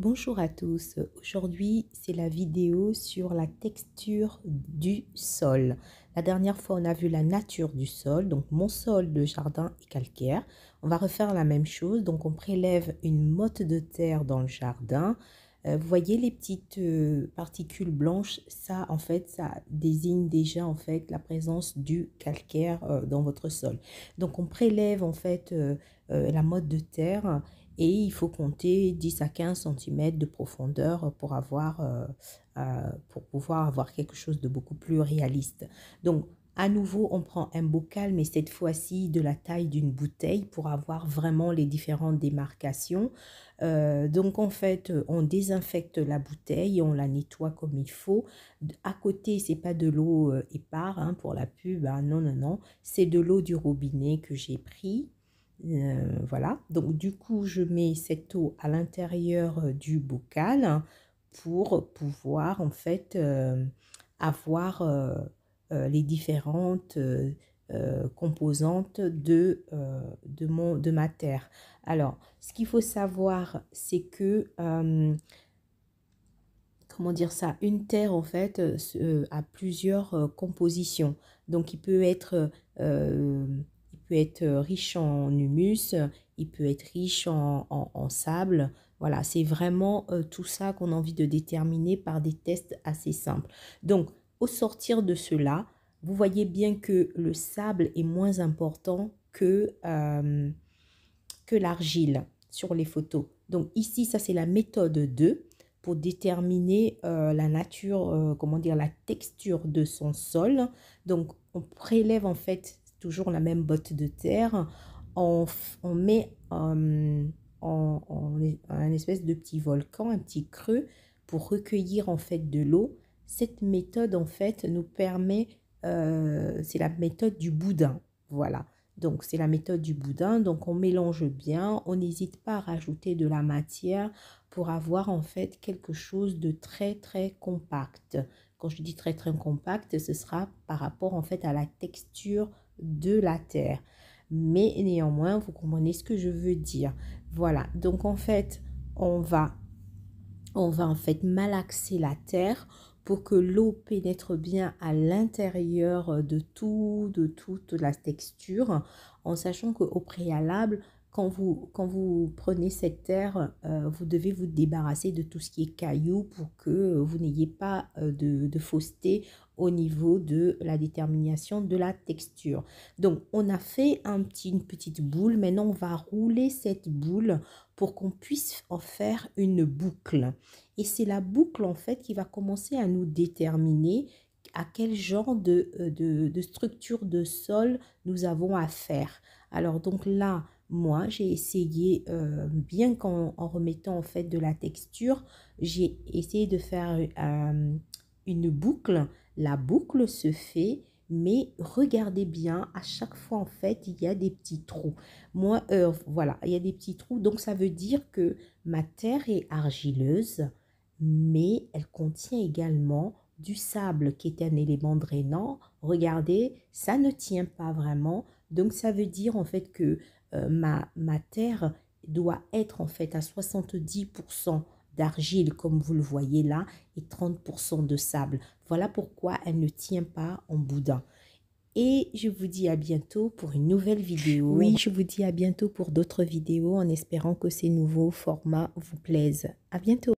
Bonjour à tous, aujourd'hui c'est la vidéo sur la texture du sol. La dernière fois on a vu la nature du sol, donc mon sol de jardin est calcaire. On va refaire la même chose, donc on prélève une motte de terre dans le jardin. Vous voyez les petites particules blanches, ça en fait ça désigne déjà en fait la présence du calcaire dans votre sol. Donc on prélève en fait la motte de terre. Et il faut compter 10 à 15 cm de profondeur pour pouvoir avoir quelque chose de beaucoup plus réaliste. Donc, à nouveau, on prend un bocal, mais cette fois-ci de la taille d'une bouteille pour avoir vraiment les différentes démarcations. Donc, en fait, on désinfecte la bouteille, on la nettoie comme il faut. À côté, c'est pas de l'eau épars hein, pour la pub, hein, non, non, non. C'est de l'eau du robinet que j'ai pris. Voilà, donc du coup, je mets cette eau à l'intérieur du bocal pour pouvoir en fait avoir les différentes composantes de ma terre. Alors, ce qu'il faut savoir, c'est que, comment dire ça, une terre en fait a plusieurs compositions. Donc, il peut être riche en humus, il peut être riche en sable. Voilà, c'est vraiment tout ça qu'on a envie de déterminer par des tests assez simples. Donc, au sortir de cela, vous voyez bien que le sable est moins important que l'argile sur les photos. Donc ici, ça c'est la méthode 2 pour déterminer la nature, comment dire, la texture de son sol. Donc on prélève en fait toujours la même botte de terre. On met un espèce de petit volcan, un petit creux pour recueillir en fait de l'eau. Cette méthode en fait nous permet, c'est la méthode du boudin, voilà. Donc, c'est la méthode du boudin. Donc, on mélange bien. On n'hésite pas à rajouter de la matière pour avoir en fait quelque chose de très, très compact. Quand je dis très, très compact, ce sera par rapport en fait à la texture de la terre. Mais néanmoins, vous comprenez ce que je veux dire. Voilà. Donc, en fait, on va en fait malaxer la terre pour que l'eau pénètre bien à l'intérieur de toute la texture, en sachant qu'au préalable, quand vous prenez cette terre, vous devez vous débarrasser de tout ce qui est cailloux pour que vous n'ayez pas de fausseté au niveau de la détermination de la texture. Donc, on a fait une petite boule. Maintenant, on va rouler cette boule pour qu'on puisse en faire une boucle. Et c'est la boucle en fait qui va commencer à nous déterminer à quel genre de structure de sol nous avons à faire. Alors donc là, moi j'ai essayé, bien qu'en remettant en fait de la texture, j'ai essayé de faire une boucle. La boucle se fait, mais regardez bien, à chaque fois en fait il y a des petits trous. Moi, voilà, il y a des petits trous, donc ça veut dire que ma terre est argileuse, mais elle contient également du sable qui est un élément drainant. Regardez, ça ne tient pas vraiment, donc ça veut dire en fait que ma terre doit être en fait à 70% d'argile comme vous le voyez là et 30% de sable. Voilà pourquoi elle ne tient pas en boudin. Et je vous dis à bientôt pour une nouvelle vidéo. Oui, je vous dis à bientôt pour d'autres vidéos en espérant que ces nouveaux formats vous plaisent. À bientôt.